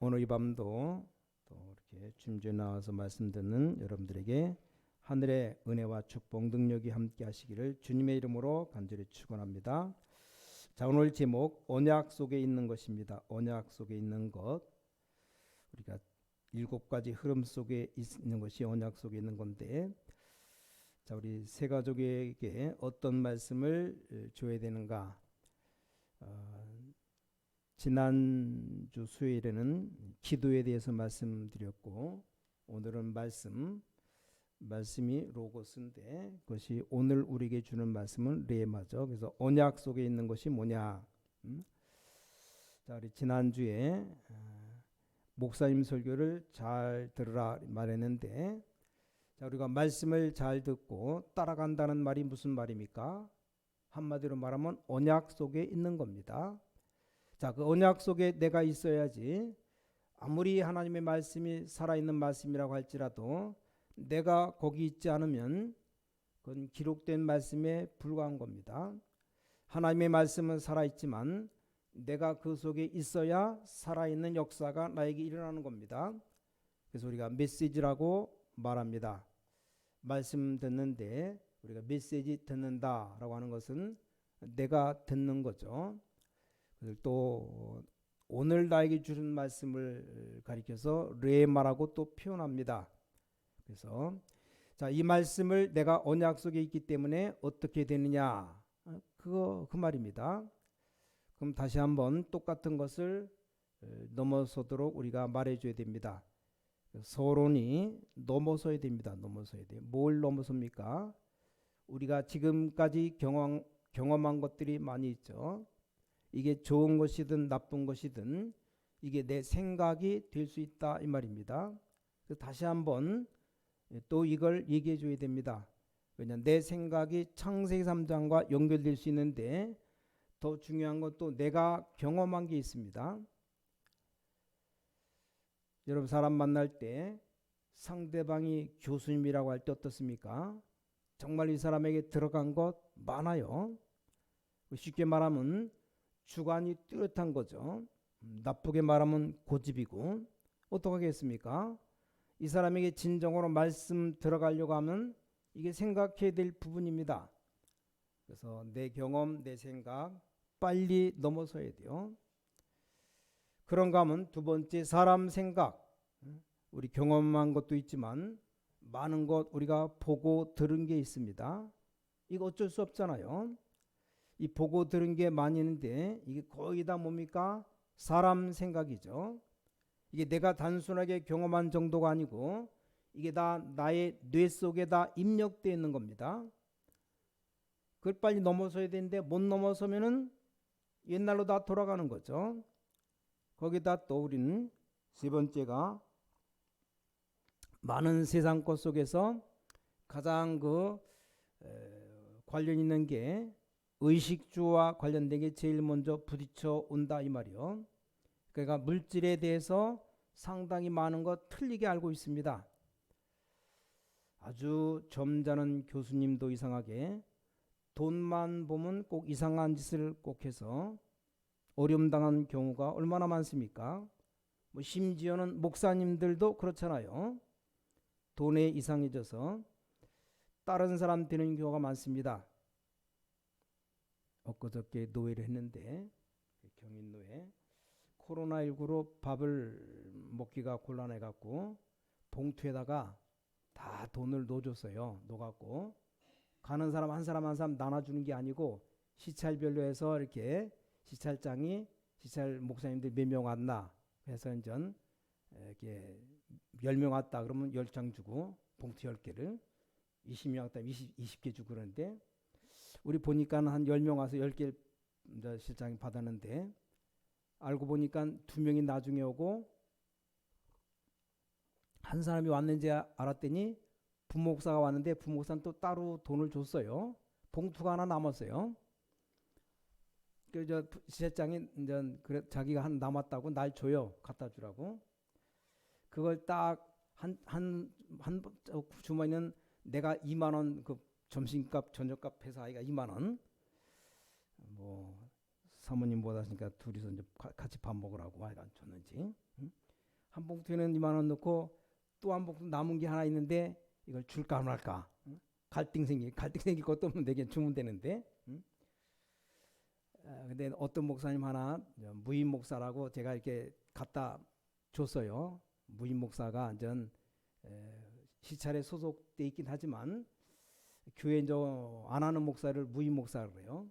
오늘 이 밤도 또 이렇게 줌주에 나와서 말씀 듣는 여러분들에게 하늘의 은혜와 축복 능력이 함께 하시기를 주님의 이름으로 간절히 축원합니다. 자, 오늘 제목 언약 속에 있는 것입니다. 언약 속에 있는 것. 우리가 7가지 흐름 속에 있는 것이 언약 속에 있는 건데, 자, 우리 세 가족에게 어떤 말씀을 줘야 되는가? 지난주 수요일에는 기도에 대해서 말씀드렸고, 오늘은 말씀이 로고스인데 그것이 오늘 우리에게 주는 말씀은 레마죠. 그래서 언약 속에 있는 것이 뭐냐? 자, 우리 지난주에 목사님 설교를 잘 들으라 말했는데, 자, 우리가 말씀을 잘 듣고 따라간다는 말이 무슨 말입니까? 한마디로 말하면 언약 속에 있는 겁니다. 자, 그 언약 속에 내가 있어야지 아무리 하나님의 말씀이 살아있는 말씀이라고 할지라도 내가 거기 있지 않으면 그건 기록된 말씀에 불과한 겁니다. 하나님의 말씀은 살아있지만 내가 그 속에 있어야 살아있는 역사가 나에게 일어나는 겁니다. 그래서 우리가 메시지라고 말합니다. 말씀 듣는데 우리가 메시지 듣는다라고 하는 것은 내가 듣는 거죠. 또 오늘 나에게 주는 말씀을 가리켜서 레마라고 또 표현합니다. 그래서 자, 이 말씀을 내가 언약 속에 있기 때문에 어떻게 되느냐, 그 말입니다. 그럼 다시 한번 똑같은 것을 넘어서도록 우리가 말해줘야 됩니다. 서론이 넘어서야 됩니다. 넘어서야 돼요. 뭘 넘어섭니까? 우리가 지금까지 경험한 것들이 많이 있죠. 이게 좋은 것이든 나쁜 것이든 이게 내 생각이 될 수 있다 이 말입니다. 다시 한번 또 이걸 얘기해 줘야 됩니다. 왜냐하면 내 생각이 창세기 3장과 연결될 수 있는데 더 중요한 것도 내가 경험한 게 있습니다. 여러분, 사람 만날 때 상대방이 교수님이라고 할 때 어떻습니까? 정말 이 사람에게 들어간 것 많아요. 쉽게 말하면 주관이 뚜렷한 거죠. 나쁘게 말하면 고집이고, 어떻게 하겠습니까? 이 사람에게 진정으로 말씀 들어가려고 하면 이게 생각해야 될 부분입니다. 그래서 내 경험, 내 생각 빨리 넘어서야 돼요. 그런가 하면 두 번째, 사람 생각. 우리 경험한 것도 있지만 많은 것 우리가 보고 들은 게 있습니다. 이거 어쩔 수 없잖아요. 이 보고 들은 게 많이 있는데 이게 거의 다 뭡니까? 사람 생각이죠. 이게 내가 단순하게 경험한 정도가 아니고 이게 다 나의 뇌 속에 다 입력되어 있는 겁니다. 그걸 빨리 넘어서야 되는데 못 넘어서면은 옛날로 다 돌아가는 거죠. 거기다 또 우리는 세 번째가 많은 세상 것 속에서 가장 관련 있는 게 의식주와 관련된 게 제일 먼저 부딪혀 온다 이 말이요. 그러니까 물질에 대해서 상당히 많은 것 틀리게 알고 있습니다. 아주 점잖은 교수님도 이상하게 돈만 보면 꼭 이상한 짓을 꼭 해서 어려움 당한 경우가 얼마나 많습니까? 심지어는 목사님들도 그렇잖아요. 돈에 이상해져서 다른 사람 되는 경우가 많습니다. 엊그저께 노예를 했는데 경인노예 코로나19로 밥을 먹기가 곤란해갖고 봉투에다가 다 돈을 넣어줬어요. 넣어갖고 가는 사람 한 사람 한 사람 나눠주는 게 아니고 시찰별로 해서 이렇게 시찰장이 시찰 목사님들 몇 명 왔나 해서 이제 이렇게 10명 왔다 그러면 10장 주고 봉투 10개를 20명 왔다 20개 주고 그러는데 우리 보니까 한 10명 와서 10개 실장이 받았는데 알고 보니까 2명이 나중에 오고 한 사람이 왔는지 알았더니 부목사가 왔는데 부목사는 또 따로 돈을 줬어요. 봉투가 하나 남았어요. 그래서 시장이 이제 자기가 한 남았다고 날 줘요. 갖다 주라고. 그걸 딱 한 주머니는 내가 2만 원 그 점심값 저녁값 해서 아이가 2만 원 사모님 못 하시니까 둘이서 이제 같이 밥 먹으라고 하여간 줬는지. 봉투에는 2만 원 넣고 또 한 봉투 남은 게 하나 있는데 이걸 줄까 말까. 응? 갈등 생길 것도 없는 데게 주면 되는데. 응? 근데 어떤 목사님 하나 무임 목사라고 제가 이렇게 갖다 줬어요. 무임 목사가 완전 시찰에 소속돼 있긴 하지만 교회 안 하는 목사를 무임 목사라고 그래요.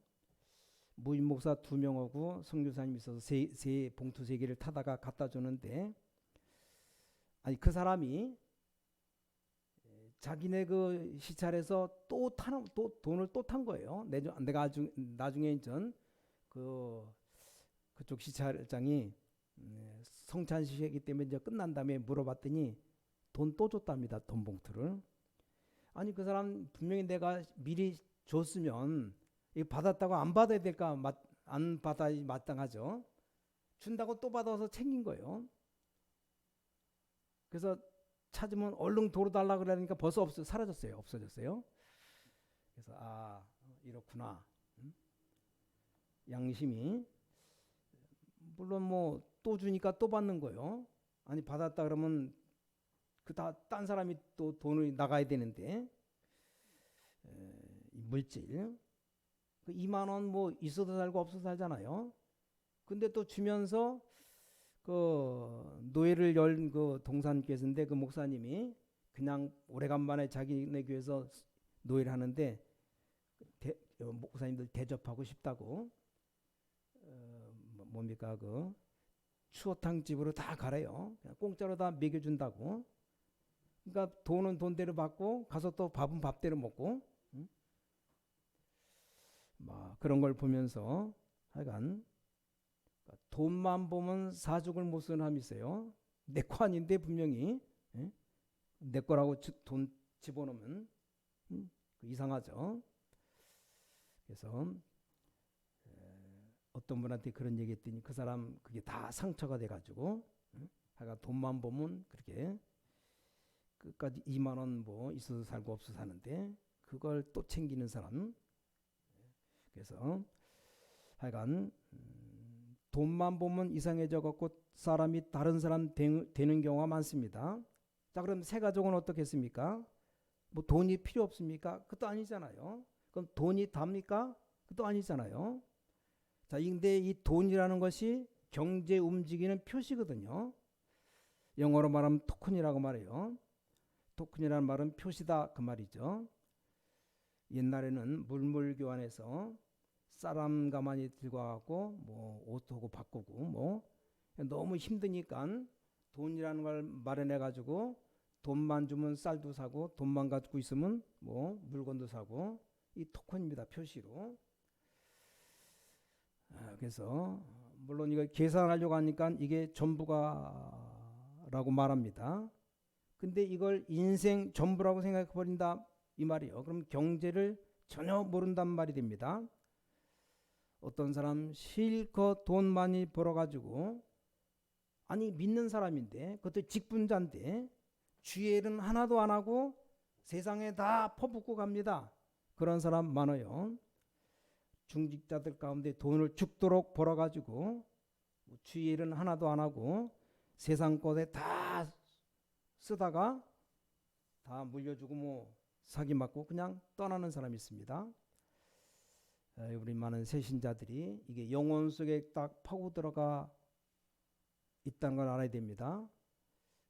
무임 목사 2명하고 선교사님 있어서 세 봉투 3개를 타다가 갖다 주는데, 아니 그 사람이 자기네 그 시찰에서 또 돈을 또 탄 거예요. 내가 나중에 그쪽 시찰장이 성찬식이기 때문에 이제 끝난 다음에 물어봤더니 돈 또 줬답니다. 돈 봉투를. 아니 그 사람 분명히 내가 미리 줬으면 이 받았다고 안 받아야 될까? 안 받아야 마땅하죠. 준다고 또 받아서 챙긴 거예요. 그래서 찾으면 얼른 도로 달라 그러니까 벌써 사라졌어요. 없어졌어요. 그래서 이렇구나. 양심이. 물론 뭐 또 주니까 또 받는 거예요. 아니 받았다 그러면 딴 사람이 또 돈을 나가야 되는데, 물질. 그 2만 원 뭐 있어도 살고 없어도 살잖아요. 근데 또 주면서 그 노예를 열 그 동산교회인데 그 목사님이 그냥 오래간만에 자기네 교회에서 노예를 하는데 목사님들 대접하고 싶다고 뭡니까 그 추어탕 집으로 다 가래요. 그냥 공짜로 다 먹여준다고. 그러니까 돈은 돈대로 받고 가서 또 밥은 밥대로 먹고. 그런 걸 보면서 하여간 돈만 보면 사죽을 못 쓰는 함이 있어요. 내 거 아닌데 분명히 내 거라고 돈 집어넣으면 이상하죠. 그래서 어떤 분한테 그런 얘기 했더니 그 사람 그게 다 상처가 돼가지고 하여간 돈만 보면 그렇게 끝까지 2만 원 뭐 있어서 살고 없어서 사는데 그걸 또 챙기는 사람. 그래서 하여간 돈만 보면 이상해져 갖고 사람이 다른 사람 되는 경우가 많습니다. 자, 그럼 새 가족은 어떻겠습니까? 뭐 돈이 필요 없습니까? 그것도 아니잖아요. 그럼 돈이 답니까? 그것도 아니잖아요. 자, 근데 이 돈이라는 것이 경제 움직이는 표시거든요. 영어로 말하면 토큰이라고 말해요. 토큰이라는 말은 표시다 그 말이죠. 옛날에는 물물 교환해서 사람 가만히 들고 가고 뭐 옷하고 바꾸고 뭐 너무 힘드니까 돈이라는 걸 마련해 가지고 돈만 주면 쌀도 사고 돈만 갖고 있으면 뭐 물건도 사고, 이 토큰입니다. 표시로. 그래서 물론 이거 계산하려고 하니까 이게 전부가라고 말합니다. 근데 이걸 인생 전부라고 생각해 버린다 이 말이에요. 그럼 경제를 전혀 모른단 말이 됩니다. 어떤 사람 실컷 돈 많이 벌어가지고, 아니 믿는 사람인데 그것도 직분자인데 주의는 하나도 안 하고 세상에 다 퍼붓고 갑니다. 그런 사람 많아요. 중직자들 가운데 돈을 죽도록 벌어가지고 주의는 하나도 안 하고 세상 것에 다 쓰다가 다 물려주고 뭐 사기 맞고 그냥 떠나는 사람이 있습니다. 우리 많은 새신자들이 이게 영혼 속에 딱 파고 들어가 있다는 걸 알아야 됩니다.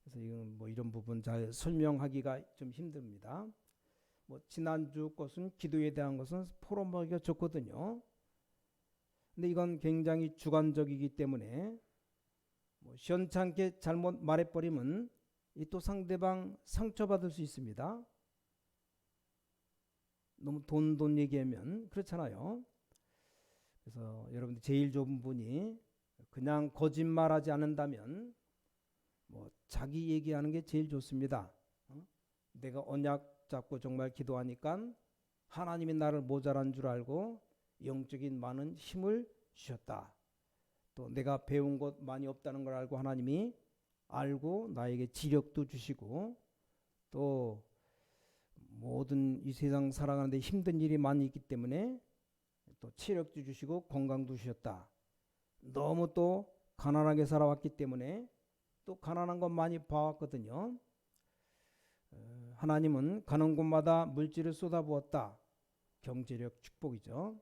그래서 이건 뭐 이런 부분 잘 설명하기가 좀 힘듭니다. 뭐 지난주 것은 기도에 대한 것은 포럼하기가 좋거든요. 근데 이건 굉장히 주관적이기 때문에 뭐 시원찮게 잘못 말해버리면 이 또 상대방 상처받을 수 있습니다. 너무 돈 얘기하면 그렇잖아요. 그래서 여러분들 제일 좋은 분이 그냥 거짓말하지 않는다면 뭐 자기 얘기하는 게 제일 좋습니다. 내가 언약 잡고 정말 기도하니까 하나님이 나를 모자란 줄 알고 영적인 많은 힘을 주셨다. 또 내가 배운 것 많이 없다는 걸 알고 하나님이 알고 나에게 지력도 주시고 또 모든 이 세상 살아가는데 힘든 일이 많이 있기 때문에 또 체력도 주시고 건강도 주셨다. 너무 또 가난하게 살아왔기 때문에 또 가난한 것 많이 봐왔거든요. 하나님은 가는 곳마다 물질을 쏟아부었다. 경제력 축복이죠.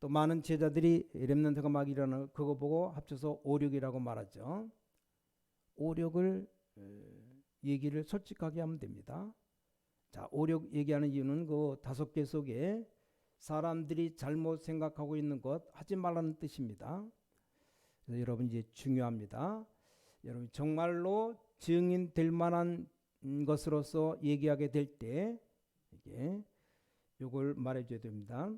또 많은 제자들이 렘넌트가 막 일어나는 그거 보고 합쳐서 오력이라고 말하죠. 오력을 얘기를 솔직하게 하면 됩니다. 자, 오력 얘기하는 이유는 그 5개 속에 사람들이 잘못 생각하고 있는 것 하지 말라는 뜻입니다. 그래서 여러분 이제 중요합니다. 여러분 정말로 증인될 만한 것으로서 얘기하게 될 때 이게 요걸 말해줘야 됩니다.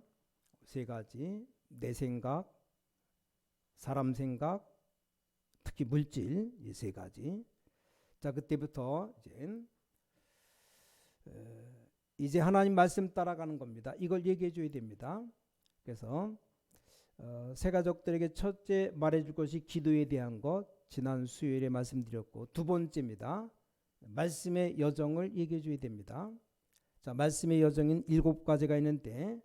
3가지: 내 생각, 사람 생각, 특히 물질, 이 3가지. 자, 그때부터 이제 하나님 말씀 따라가는 겁니다. 이걸 얘기해 줘야 됩니다. 그래서 새가족들에게 첫째 말해줄 것이 기도에 대한 것, 지난 수요일에 말씀드렸고, 2번째입니다. 말씀의 여정을 얘기해 줘야 됩니다. 자, 말씀의 여정인 7가지가 있는데,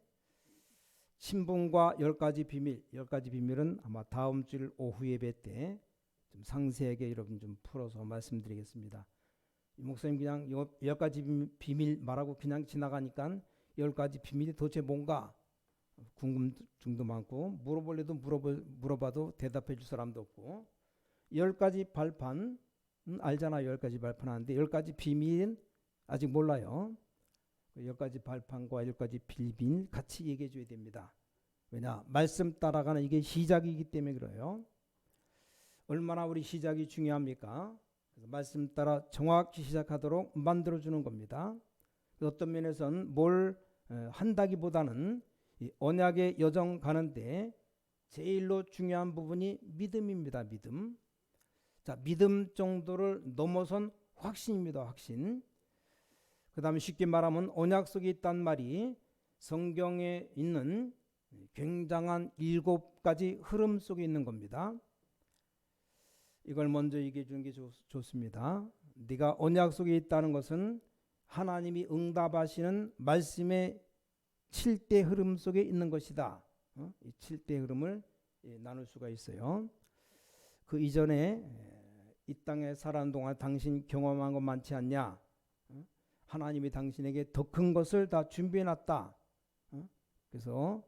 신분과 10가지 비밀, 10가지 비밀은 아마 다음 주 오후 예배 때 좀 상세하게 여러분 좀 풀어서 말씀드리겠습니다. 목사님 그냥 10가지 비밀 말하고 그냥 지나가니까 10가지 비밀이 도대체 뭔가 궁금증도 많고, 물어볼래도 물어봐도 대답해 줄 사람도 없고, 10가지 발판 알잖아요. 10가지 발판 하는데 10가지 비밀은 아직 몰라요. 10가지 발판과 10가지 비밀 같이 얘기해 줘야 됩니다. 왜냐? 말씀 따라가는 이게 시작이기 때문에 그래요. 얼마나 우리 시작이 중요합니까? 그래서 말씀 따라 정확히 시작하도록 만들어주는 겁니다. 어떤 면에서는 뭘 한다기보다는 이 언약의 여정 가는데 제일로 중요한 부분이 믿음입니다. 믿음. 자, 믿음 정도를 넘어선 확신입니다. 확신. 그 다음에 쉽게 말하면 언약 속에 있단 말이 성경에 있는 굉장한 7가지 흐름 속에 있는 겁니다. 이걸 먼저 얘기해 주는 게 좋습니다. 네가 언약 속에 있다는 것은 하나님이 응답하시는 말씀의 7대 흐름 속에 있는 것이다. 이 7대 흐름을 나눌 수가 있어요. 그 이전에 이 땅에 살아가는 동안 당신 경험한 것 많지 않냐? 하나님이 당신에게 더 큰 것을 다 준비해 놨다. 그래서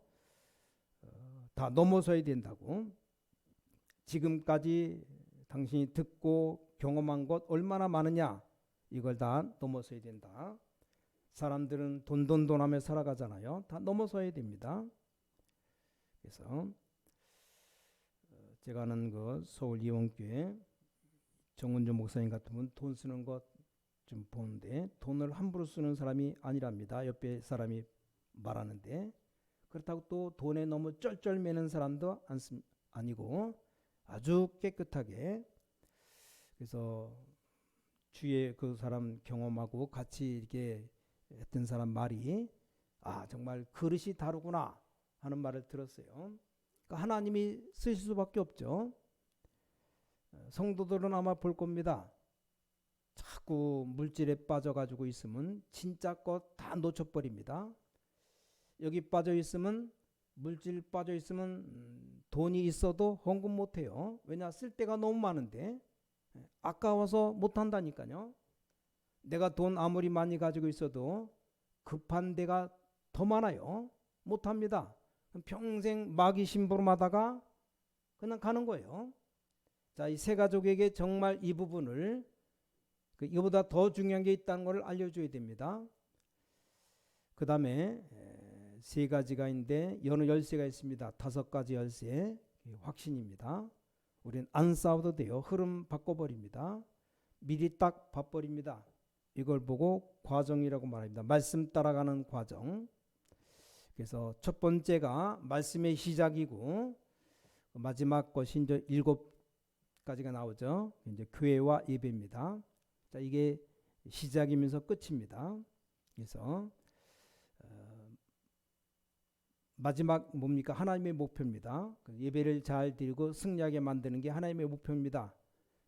다 넘어서야 된다고. 지금까지 당신이 듣고 경험한 것 얼마나 많으냐? 이걸 다 넘어서야 된다. 사람들은 돈 하며 살아가잖아요. 다 넘어서야 됩니다. 그래서 제가 아는 그 서울 이원교회 정은주 목사님 같으면 돈 쓰는 것 좀 보는데 돈을 함부로 쓰는 사람이 아니랍니다. 옆에 사람이 말하는데, 그렇다고 또 돈에 너무 쩔쩔매는 사람도 아니고 아주 깨끗하게. 그래서 주위에 그 사람 경험하고 같이 이렇게 했던 사람 말이 정말 그릇이 다르구나 하는 말을 들었어요. 그러니까 하나님이 쓰실 수밖에 없죠. 성도들은 아마 볼 겁니다. 자꾸 물질에 빠져가지고 있으면 진짜 것 다 놓쳐버립니다. 여기 빠져 있으면, 물질 빠져 있으면 돈이 있어도 헌금 못해요. 왜냐? 쓸 데가 너무 많은데 아까워서 못한다니까요. 내가 돈 아무리 많이 가지고 있어도 급한 데가 더 많아요. 못합니다. 평생 마귀 심부름하다가 그냥 가는 거예요. 자, 이 세 가족에게 정말 이 부분을, 이거보다 더 중요한 게 있다는 걸 알려줘야 됩니다. 그 다음에 3가지가 있는데 여느 열쇠가 있습니다. 5가지 열쇠. 확신입니다. 우리는 안 싸워도 돼요. 흐름 바꿔버립니다. 미리 딱 봐버립니다. 이걸 보고 과정이라고 말합니다. 말씀 따라가는 과정. 그래서 첫 번째가 말씀의 시작이고, 마지막 것이 이제 7가지가 나오죠. 이제 교회와 예배입니다. 자, 이게 시작이면서 끝입니다. 그래서 마지막 뭡니까? 하나님의 목표입니다. 예배를 잘 드리고 승리하게 만드는 게 하나님의 목표입니다.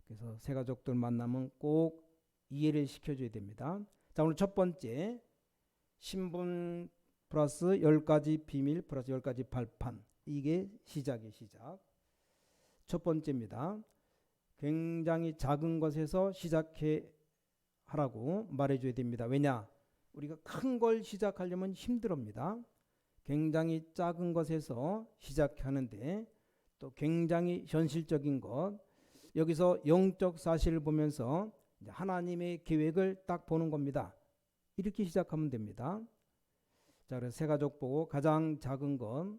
그래서 새 가족들 만나면 꼭 이해를 시켜줘야 됩니다. 자, 오늘 첫 번째, 신분 플러스 10가지 비밀 플러스 10가지 발판. 이게 시작이에요. 시작. 첫 번째입니다. 굉장히 작은 것에서 시작해 하라고 말해줘야 됩니다. 왜냐? 우리가 큰 걸 시작하려면 힘들합니다. 굉장히 작은 것에서 시작하는데 또 굉장히 현실적인 것, 여기서 영적 사실을 보면서 하나님의 계획을 딱 보는 겁니다. 이렇게 시작하면 됩니다. 자, 그래서 세 가족 보고 가장 작은 것,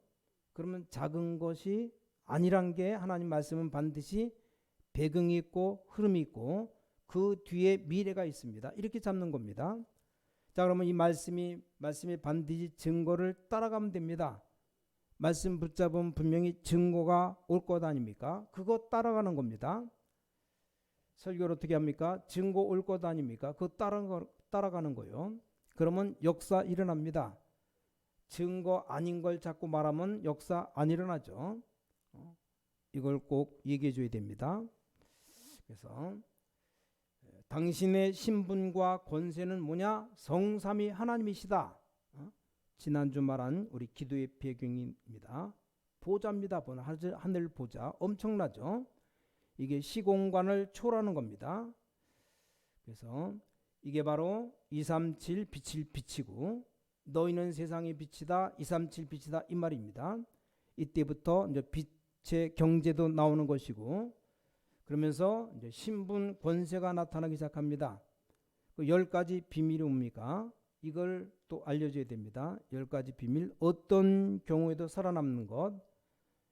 그러면 작은 것이 아니란 게 하나님 말씀은 반드시 배경이 있고 흐름이 있고 그 뒤에 미래가 있습니다. 이렇게 잡는 겁니다. 자, 그러면 이 말씀이 반드시 증거를 따라가면 됩니다. 말씀 붙잡으면 분명히 증거가 올 것 아닙니까? 그거 따라가는 겁니다. 설교를 어떻게 합니까? 증거 올 것 아닙니까? 그거 따라가는 거요. 그러면 역사 일어납니다. 증거 아닌 걸 자꾸 말하면 역사 안 일어나죠. 이걸 꼭 얘기해 줘야 됩니다. 그래서 당신의 신분과 권세는 뭐냐? 성삼위 하나님이시다. 지난주 말한 우리 기도의 배경입니다. 보좌입니다. 하늘 보좌 엄청나죠. 이게 시공간을 초월하는 겁니다. 그래서 이게 바로 237 빛일 빛이고 너희는 세상의 빛이다. 237 빛이다 이 말입니다. 이때부터 이제 빛의 경제도 나오는 것이고 그러면서 이제 신분 권세가 나타나기 시작합니다. 그 10가지 비밀이 뭡니까? 이걸 또 알려줘야 됩니다. 10가지 비밀, 어떤 경우에도 살아남는 것,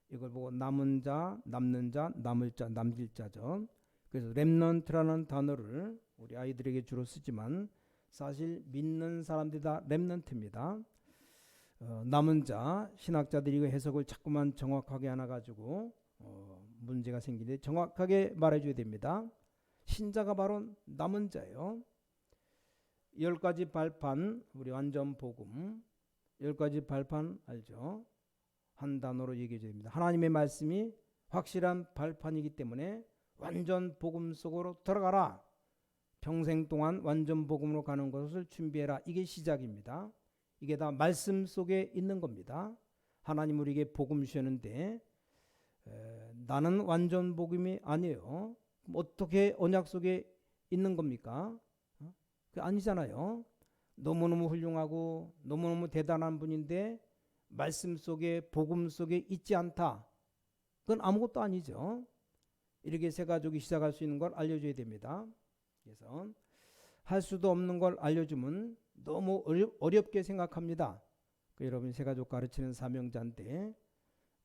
이걸 보고 남은 자, 남는 자, 남을 자, 남길 자죠. 그래서 렘넌트라는 단어를 우리 아이들에게 주로 쓰지만 사실 믿는 사람들이 다 렘넌트입니다. 남은 자, 신학자들이 그 해석을 자꾸만 정확하게 하나가지고 문제가 생기는데 정확하게 말해줘야 됩니다. 신자가 바로 남은 자예요. 10가지 발판, 우리 완전 복음 10가지 발판 알죠? 한 단어로 얘기해 줘야 됩니다. 하나님의 말씀이 확실한 발판이기 때문에 완전 복음 속으로 들어가라. 평생 동안 완전 복음으로 가는 것을 준비해라. 이게 시작입니다. 이게 다 말씀 속에 있는 겁니다. 하나님 우리에게 복음 주셨는데 나는 완전 복음이 아니에요. 어떻게 언약 속에 있는 겁니까? 그 아니잖아요. 너무너무 훌륭하고 너무너무 대단한 분인데 말씀 속에 복음 속에 있지 않다. 그건 아무것도 아니죠. 이렇게 세 가족이 시작할 수 있는 걸 알려줘야 됩니다. 그래서 할 수도 없는 걸 알려주면 너무 어렵게 생각합니다. 여러분 세 가족 가르치는 사명자인데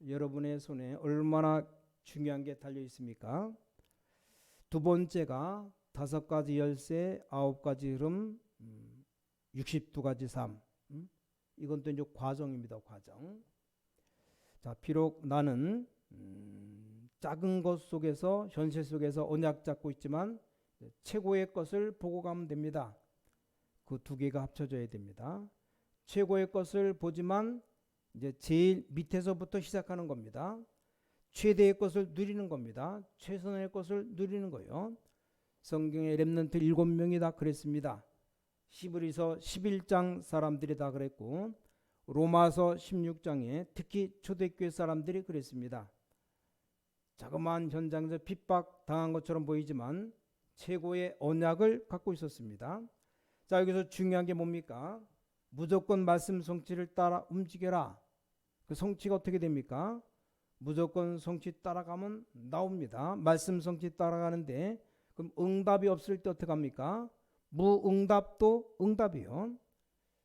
여러분의 손에 얼마나 중요한 게 달려 있습니까? 두 번째가 5가지 열쇠, 9가지 흐름, 62가지 삶. 이건 또 이제 과정입니다. 과정. 자, 비록 나는 작은 것 속에서 현실 속에서 언약 잡고 있지만 최고의 것을 보고 가면 됩니다. 그 두 개가 합쳐져야 됩니다. 최고의 것을 보지만 이제 제일 밑에서부터 시작하는 겁니다. 최대의 것을 누리는 겁니다. 최선의 것을 누리는 거예요. 성경의 렘넌트 7명이 다 그랬습니다. 히브리서 11장 사람들이 다 그랬고 로마서 16장에 특히 초대교회 사람들이 그랬습니다. 자그마한 현장에서 핍박당한 것처럼 보이지만 최고의 언약을 갖고 있었습니다. 자, 여기서 중요한 게 뭡니까? 무조건 말씀 성취를 따라 움직여라. 그 성취가 어떻게 됩니까? 무조건 성취 따라가면 나옵니다. 말씀 성취 따라가는데 그럼 응답이 없을 때 어떻게 합니까? 무응답도 응답이요.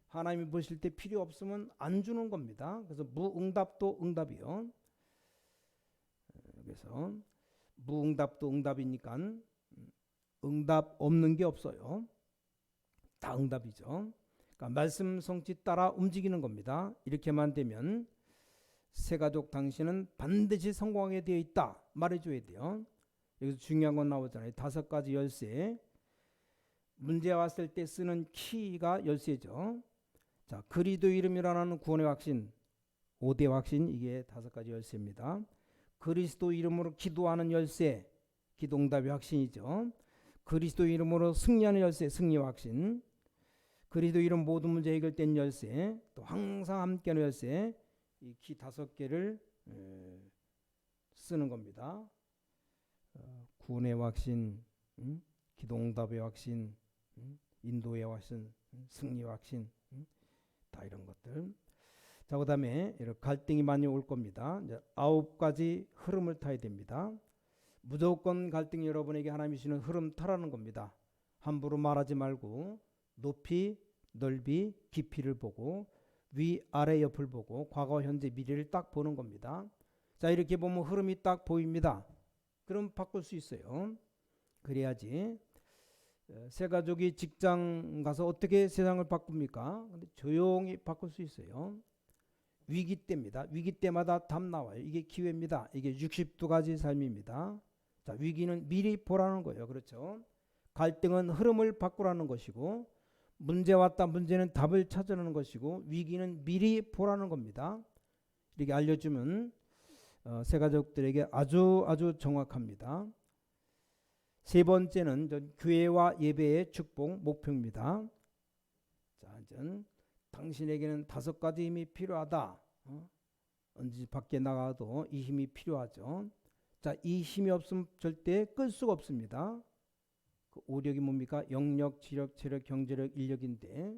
하나님이 보실 때 필요 없으면 안 주는 겁니다. 그래서 무응답도 응답이요. 그래서 무응답도 응답이니까 응답 없는 게 없어요. 다 응답이죠. 그러니까 말씀 성취 따라 움직이는 겁니다. 이렇게만 되면 세 가족 당신은 반드시 성공하게 되어 있다 말해줘야 돼요. 여기서 중요한 건 나오잖아요. 5가지 열쇠. 문제 왔을 때 쓰는 키가 열쇠죠. 자, 그리스도 이름이라는 구원의 확신, 5대 확신, 이게 5가지 열쇠입니다. 그리스도 이름으로 기도하는 열쇠, 기도응답의 확신이죠. 그리스도 이름으로 승리하는 열쇠, 승리 확신. 그리스도 이름 모든 문제 해결된 열쇠, 또 항상 함께하는 열쇠, 이 키 5개를 쓰는 겁니다. 구원의 확신, 기도응답의 확신, 인도의 확신, 승리의 확신, 다 이런 것들. 자, 그 다음에 이런 갈등이 많이 올 겁니다. 이제 9가지 흐름을 타야 됩니다. 무조건 갈등이 여러분에게 하나님이 주시는 흐름 타라는 겁니다. 함부로 말하지 말고 높이, 넓이, 깊이를 보고 위, 아래, 옆을 보고 과거, 현재, 미래를 딱 보는 겁니다. 자, 이렇게 보면 흐름이 딱 보입니다. 그럼 바꿀 수 있어요. 그래야지. 새 가족이 직장 가서 어떻게 세상을 바꿉니까? 근데 조용히 바꿀 수 있어요. 위기 때입니다. 위기 때마다 답 나와요. 이게 기회입니다. 이게 62가지 삶입니다. 자, 위기는 미리 보라는 거예요. 그렇죠? 갈등은 흐름을 바꾸라는 것이고, 문제 왔다, 문제는 답을 찾으라는 것이고, 위기는 미리 보라는 겁니다. 이렇게 알려주면 새 가족들에게 아주 정확합니다. 세 번째는 교회와 예배의 축복 목표입니다. 자, 이제 당신에게는 5가지 힘이 필요하다. 언제 밖에 나가도 이 힘이 필요하죠. 자, 이 힘이 없으면 절대 끌 수가 없습니다. 그 오력이 뭡니까? 영력, 지력, 체력, 경제력, 인력인데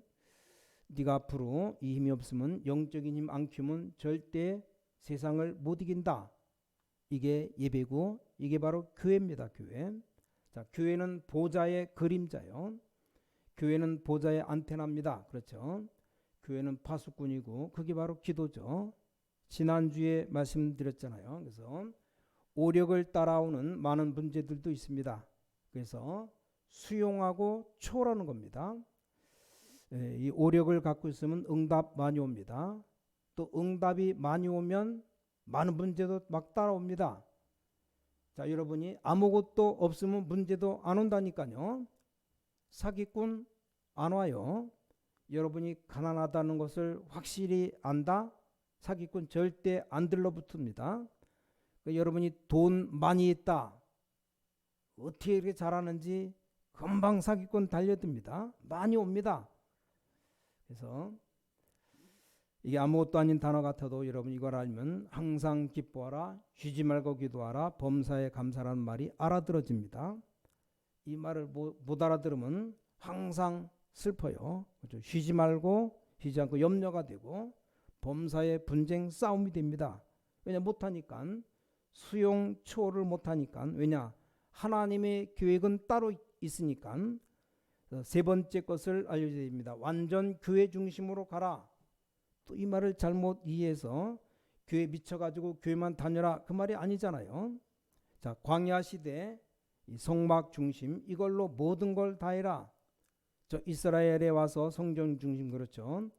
네가 앞으로 이 힘이 없으면 영적인 힘 안 키우면 절대 세상을 못 이긴다. 이게 예배고 이게 바로 교회입니다. 교회. 자, 교회는 보좌의 그림자요. 교회는 보좌의 안테나입니다. 그렇죠? 교회는 파수꾼이고 그게 바로 기도죠. 지난주에 말씀드렸잖아요. 그래서 오력을 따라오는 많은 문제들도 있습니다. 그래서 수용하고 초월하는 겁니다. 이 오력을 갖고 있으면 응답 많이 옵니다. 또 응답이 많이 오면 많은 문제도 막 따라옵니다. 자, 여러분이 아무것도 없으면 문제도 안 온다니까요. 사기꾼 안 와요. 여러분이 가난하다는 것을 확실히 안다? 사기꾼 절대 안 들러붙습니다. 여러분이 돈 많이 있다. 어떻게 이렇게 잘하는지 금방 사기꾼 달려듭니다. 많이 옵니다. 그래서 이게 아무것도 아닌 단어 같아도 여러분 이걸 알면 항상 기뻐하라, 쉬지 말고 기도하라, 범사에 감사라는 말이 알아들어집니다. 이 말을 못 알아들으면 항상 슬퍼요. 그렇죠? 쉬지 않고 염려가 되고 범사에 분쟁 싸움이 됩니다. 왜냐? 못하니까. 수용 초월을 못하니까. 왜냐? 하나님의 계획은 따로 있으니까. 세 번째 것을 알려줘야 됩니다. 완전 교회 중심으로 가라. 또 이 말을 잘못 이해해서 교회 미쳐가지고 교회만 다녀라 그 말이 아니잖아요. 자, 광야 시대 이 성막 중심 이걸로 모든 걸 다 해라. 저 이스라엘에 와서 성경 중심 그렇죠.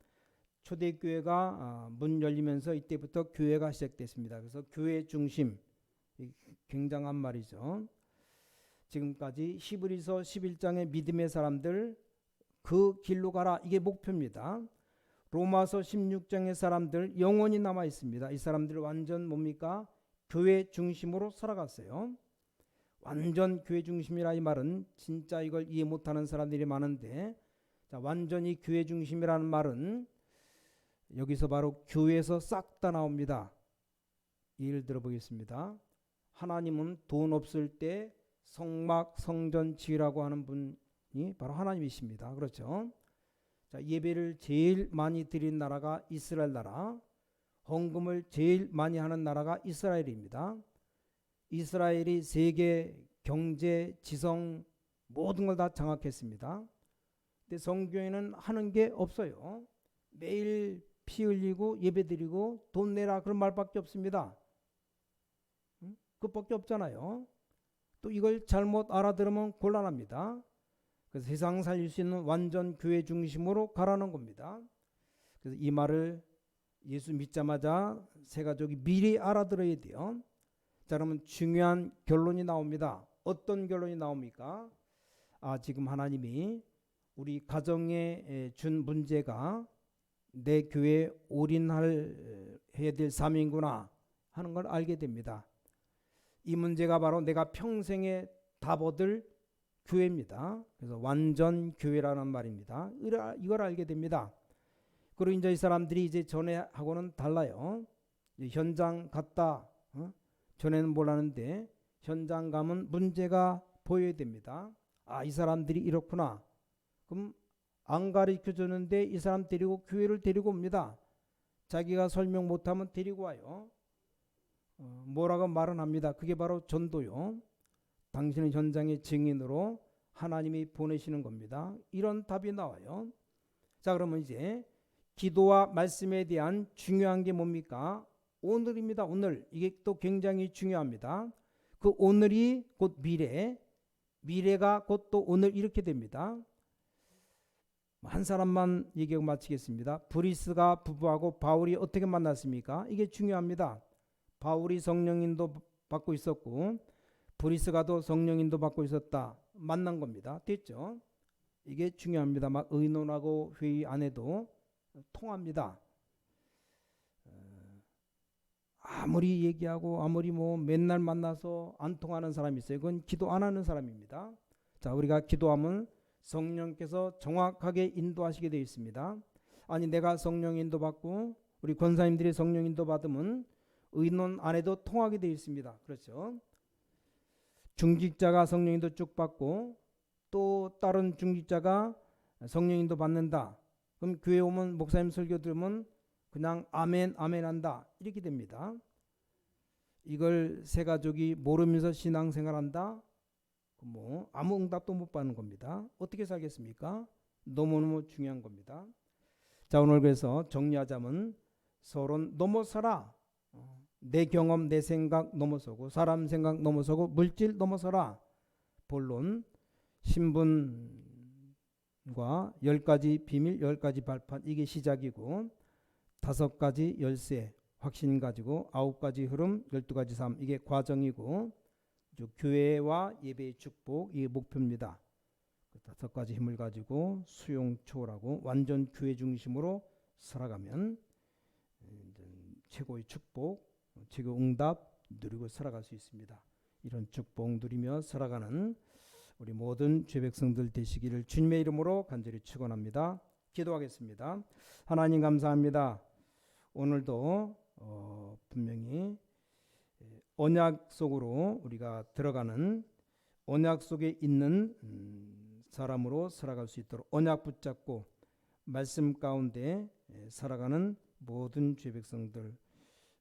초대교회가 문 열리면서 이때부터 교회가 시작됐습니다. 그래서 교회 중심 굉장한 말이죠. 지금까지 히브리서 11장의 믿음의 사람들 그 길로 가라 이게 목표입니다. 로마서 16장의 사람들 영원히 남아 있습니다. 이 사람들 완전 뭡니까? 교회 중심으로 살아갔어요. 완전 교회 중심이라 이 말은 진짜 이걸 이해 못하는 사람들이 많은데, 자, 완전히 교회 중심이라는 말은 여기서 바로 교회에서 싹 다 나옵니다. 예를 들어보겠습니다. 하나님은 돈 없을 때 성막 성전 지으라고 하는 분이 바로 하나님이십니다. 그렇죠? 자, 예배를 제일 많이 드린 나라가 이스라엘 나라, 헌금을 제일 많이 하는 나라가 이스라엘입니다. 이스라엘이 세계 경제, 지성 모든 걸 다 장악했습니다. 근데 성교회는 하는 게 없어요. 매일 피 흘리고 예배드리고 돈 내라 그런 말밖에 없습니다. 그것밖에 없잖아요. 또 이걸 잘못 알아들으면 곤란합니다. 그래서 세상 살릴 수 있는 완전 교회 중심으로 가라는 겁니다. 그래서 이 말을 예수 믿자마자 새 가족이 미리 알아들어야 돼요. 자, 그러면 중요한 결론이 나옵니다. 어떤 결론이 나옵니까? 지금 하나님이 우리 가정에 준 문제가 내 교회에 올인해야 될 삶이구나 하는 걸 알게 됩니다. 이 문제가 바로 내가 평생에 답 얻을 교회입니다. 그래서 완전 교회라는 말입니다. 이걸 알게 됩니다. 그리고 이제 이 사람들이 이제 전에하고는 달라요. 현장 갔다. 전에는 몰랐는데 현장 가면 문제가 보여야 됩니다. 아, 이 사람들이 이렇구나. 그럼 안 가르쳐 주는데 이 사람 데리고 교회를 데리고 옵니다. 자기가 설명 못하면 데리고 와요. 뭐라고 말은 합니다. 그게 바로 전도요. 당신은 현장의 증인으로 하나님이 보내시는 겁니다. 이런 답이 나와요. 자, 그러면 이제 기도와 말씀에 대한 중요한 게 뭡니까? 오늘입니다. 오늘. 이게 또 굉장히 중요합니다. 그 오늘이 곧 미래, 미래가 곧 또 오늘 이렇게 됩니다. 한 사람만 얘기하고 마치겠습니다. 브리스가 부부하고 바울이 어떻게 만났습니까? 이게 중요합니다. 바울이 성령인도 받고 있었고 브리스가도 성령인도 받고 있었다. 만난 겁니다. 됐죠? 이게 중요합니다. 막 의논하고 회의 안 해도 통합니다. 아무리 얘기하고 아무리 뭐 맨날 만나서 안 통하는 사람이 있어요. 그건 기도 안 하는 사람입니다. 자, 우리가 기도하면 성령께서 정확하게 인도하시게 되어 있습니다. 아니, 내가 성령 인도 받고 우리 권사님들이 성령 인도 받으면 의논 안 해도 통하게 되어 있습니다. 그렇죠? 중직자가 성령 인도 쭉 받고 또 다른 중직자가 성령 인도 받는다. 그럼 교회 오면 목사님 설교 들으면 그냥 아멘 아멘 한다. 이렇게 됩니다. 이걸 세 가족이 모르면서 신앙생활한다. 뭐 아무 응답도 못 받는 겁니다. 어떻게 살겠습니까? 너무너무 중요한 겁니다. 자, 오늘 그래서 정리하자면 서론 넘어서라. 내 경험, 내 생각 넘어서고 사람 생각 넘어서고 물질 넘어서라. 본론 신분과 10가지 비밀, 10가지 발판 이게 시작이고 5가지 열쇠 확신 가지고 9가지 흐름, 12가지 삶 이게 과정이고 교회와 예배의 축복 이게 목표입니다. 5가지 힘을 가지고 수용 초월하고 완전 교회 중심으로 살아가면 최고의 축복, 최고 응답 누리고 살아갈 수 있습니다. 이런 축복 누리며 살아가는 우리 모든 죄 백성들 되시기를 주님의 이름으로 간절히 축원합니다. 기도하겠습니다. 하나님 감사합니다. 오늘도 분명히 언약 속으로 우리가 들어가는 언약 속에 있는 사람으로 살아갈 수 있도록 언약 붙잡고 말씀 가운데 살아가는 모든 죄 백성들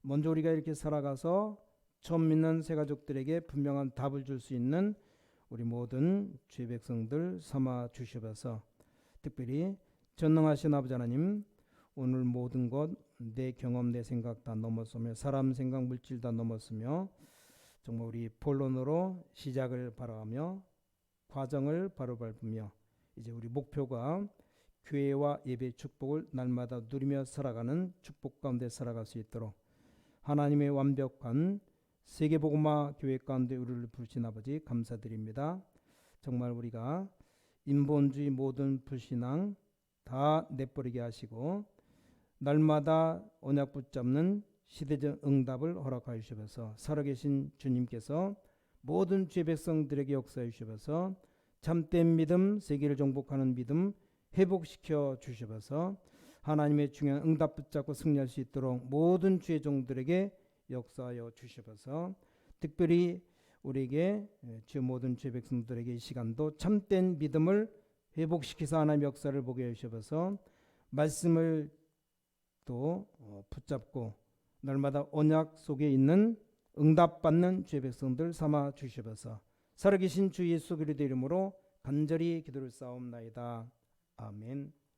먼저 우리가 이렇게 살아가서 처음 믿는 새 가족들에게 분명한 답을 줄 수 있는 우리 모든 죄 백성들 삼아 주시옵소서. 특별히 전능하신 아버지 하나님 오늘 모든 것 내 경험 내 생각 다 넘어서며 사람 생각 물질 다 넘어서며 정말 우리 본론으로 시작을 바라며 과정을 바로 밟으며 이제 우리 목표가 교회와 예배 축복을 날마다 누리며 살아가는 축복 가운데 살아갈 수 있도록 하나님의 완벽한 세계복음화 교회 가운데 우리를 부르신 아버지 감사드립니다. 정말 우리가 인본주의 모든 불신앙 다 내버리게 하시고 날마다 언약 붙잡는 시대적 응답을 허락하여 주셔서 살아계신 주님께서 모든 죄 백성들에게 역사해 주셔서 참된 믿음, 세계를 정복하는 믿음 회복시켜 주셔서 하나님의 중요한 응답 붙잡고 승리할 수 있도록 모든 주의 종들에게 역사하여 주셔서 특별히 우리에게 주 모든 죄 백성들에게 이 시간도 참된 믿음을 회복시켜서 하나님의 역사를 보게 하셔서 말씀을 또 붙잡고 날마다 언약 속에 있는 응답받는 죄 백성들 삼아 주셔서 살아계신 주 예수 그리스도의 이름으로 간절히 기도를 쌓옵나이다. 아멘.